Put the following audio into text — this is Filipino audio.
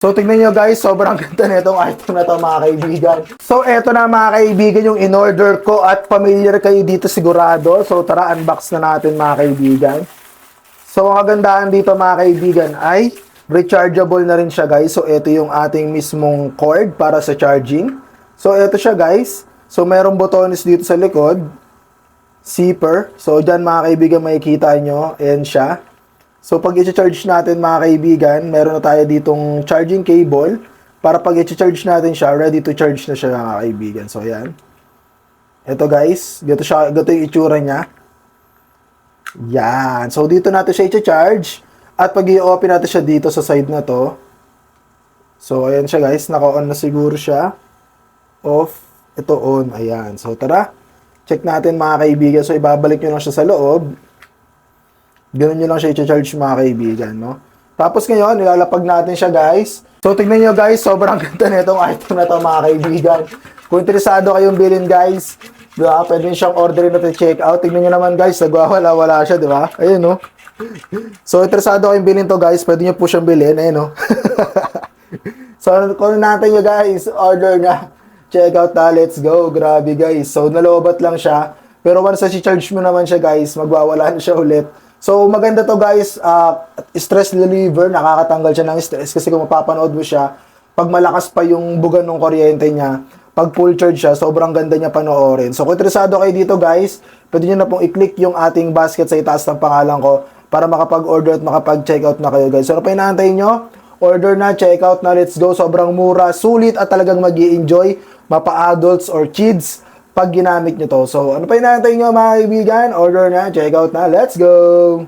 So, tignan nyo guys, sobrang ganda na itong item na to mga kaibigan. So, eto na mga kaibigan yung in-order ko at familiar kayo dito sigurado. So, tara, unbox na natin mga kaibigan. So, ang kagandahan dito mga kaibigan ay rechargeable na rin siya guys. So, eto yung ating mismong cord para sa charging. So, eto siya guys. So, merong botones dito sa likod. Zipper. So, dyan mga kaibigan makikita nyo. Ayan siya. So, pag i-charge natin mga kaibigan, meron na tayo ditong charging cable para pag i-charge natin siya, ready to charge na siya mga kaibigan. So, ayan. Ito guys, ganito yung itsura niya. Yan. So, dito natin siya i-charge at pag i-open natin siya dito sa side na to. So, ayan siya guys, naka-on na siguro siya. Off. Ito on. Ayan. So, tara. Check natin mga kaibigan. So, ibabalik nyo lang siya sa loob. Ganun nyo lang siya i-charge mga kaibigan, no? Tapos ngayon, nilalapag natin siya, guys. So, tignan nyo, guys, sobrang ganda na itong item na to mga kaibigan. Kung interesado kayong bilhin, guys, diba? Pwede nyo siyang orderin at check out. Tignan nyo naman, guys, nagwawala-wala siya, diba? Ayun, no? So, interesado kayong bilhin to, guys, pwede nyo po siyang bilhin. Ayun, no? So, kung natin nyo, guys, order na. Check out na, let's go. Grabe, guys. So, nalobat lang siya. Pero once na si-charge mo naman siya, guys, magwawala na siya ulit. So, maganda to guys, stress reliever, nakakatanggal siya ng stress kasi kung mapapanood mo siya, pag malakas pa yung bugan ng kuryente niya, pag full charge siya, sobrang ganda niya panoorin. So, kung interesado kayo dito guys, pwede nyo na pong i-click yung ating basket sa itaas ng pangalan ko para makapag-order at makapag-checkout na kayo guys. So, ano pa inaantay nyo? Order na, checkout na, let's go. Sobrang mura, sulit at talagang mag-i-enjoy, mapa-adults or kids, pag ginamit nyo to. So, ano pa inaantay nyo mga kaibigan? Order na, check out na, let's go!